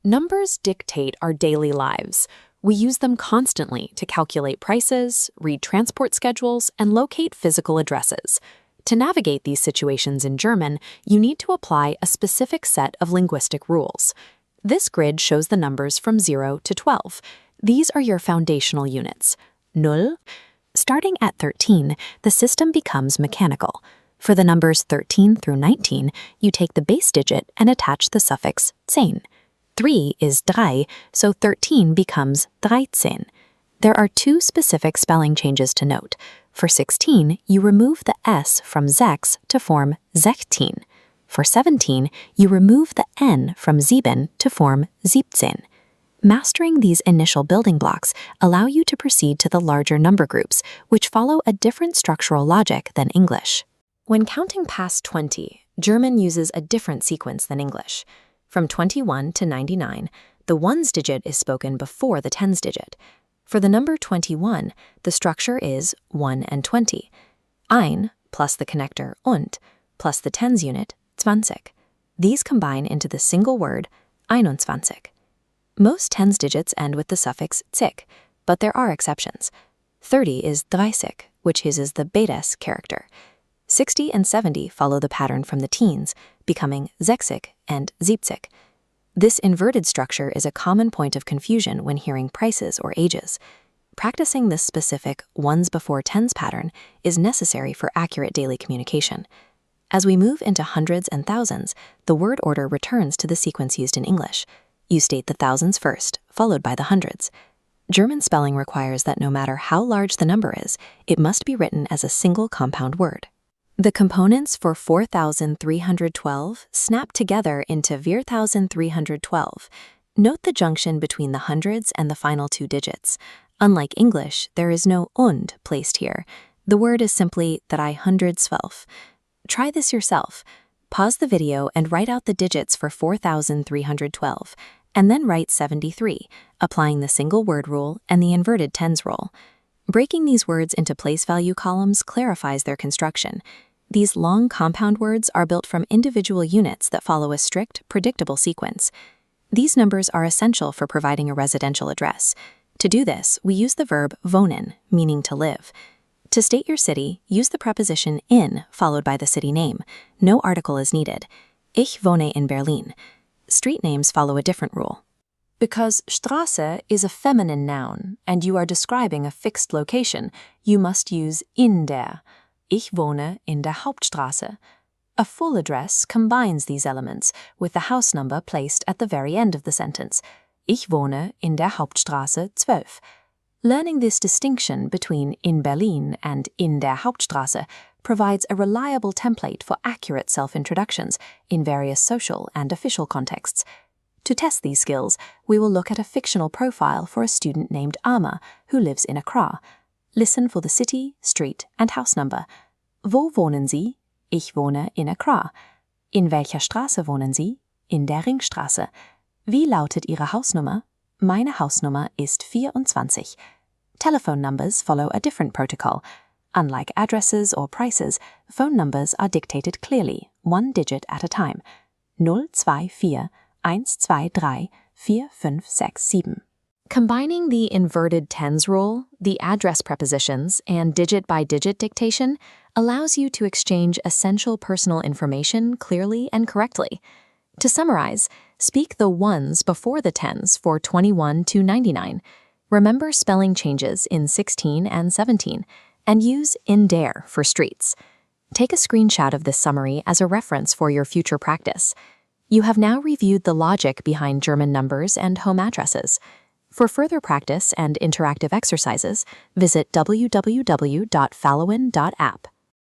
Numbers dictate our daily lives. We use them constantly to calculate prices, read transport schedules, and locate physical addresses. To navigate these situations in German, you need to apply a specific set of linguistic rules. This grid shows the numbers from 0 to 12. These are your foundational units. Null. Starting at 13, the system becomes mechanical. For the numbers 13 through 19, you take the base digit and attach the suffix 10. 3 is drei, so 13 becomes 13. There are two specific spelling changes to note. For 16, you remove the S from sechs to form 16. For 17, you remove the N from sieben to form 17. Mastering these initial building blocks allow you to proceed to the larger number groups, which follow a different structural logic than English. When counting past 20, German uses a different sequence than English. From 21 to 99, the ones digit is spoken before the tens digit. For the number 21, the structure is 1 and 20. Ein plus the connector und plus the tens unit 20. These combine into the single word 21. Most tens digits end with the suffix zig, but there are exceptions. 30 is 30, which uses the betes character. 60 and 70 follow the pattern from the teens, becoming 60 and 70. This inverted structure is a common point of confusion when hearing prices or ages. Practicing this specific ones before tens pattern is necessary for accurate daily communication. As we move into hundreds and thousands, the word order returns to the sequence used in English. You state the thousands first, followed by the hundreds. German spelling requires that no matter how large the number is, it must be written as a single compound word. The components for 4,312 snap together into 4,312. Note the junction between the hundreds and the final two digits. Unlike English, there is no und placed here. The word is simply 312. Try this yourself. Pause the video and write out the digits for 4,312, and then write 73, applying the single word rule and the inverted tens rule. Breaking these words into place value columns clarifies their construction. These long compound words are built from individual units that follow a strict, predictable sequence. These numbers are essential for providing a residential address. To do this, we use the verb wohnen, meaning to live. To state your city, use the preposition in followed by the city name. No article is needed. Ich wohne in Berlin. Street names follow a different rule. Because Straße is a feminine noun and you are describing a fixed location, you must use in der. Ich wohne in der Hauptstraße. A full address combines these elements with the house number placed at the very end of the sentence. Ich wohne in der Hauptstraße 12. Learning this distinction between in Berlin and in der Hauptstraße provides a reliable template for accurate self-introductions in various social and official contexts. To test these skills, we will look at a fictional profile for a student named Ama who lives in Accra. Listen for the city, street, and house number. Wo wohnen Sie? Ich wohne in Accra. In welcher Straße wohnen Sie? In der Ringstraße. Wie lautet Ihre Hausnummer? Meine Hausnummer ist 24. Telephone numbers follow a different protocol. Unlike addresses or prices, phone numbers are dictated clearly, one digit at a time. 024 123 4567. Combining the inverted tens rule, the address prepositions, and digit-by-digit dictation allows you to exchange essential personal information clearly and correctly. To summarize, speak the ones before the tens for 21 to 99. Remember spelling changes in 16 and 17, and use in der for streets. Take a screenshot of this summary as a reference for your future practice. You have now reviewed the logic behind German numbers and home addresses. For further practice and interactive exercises, visit www.falowen.app.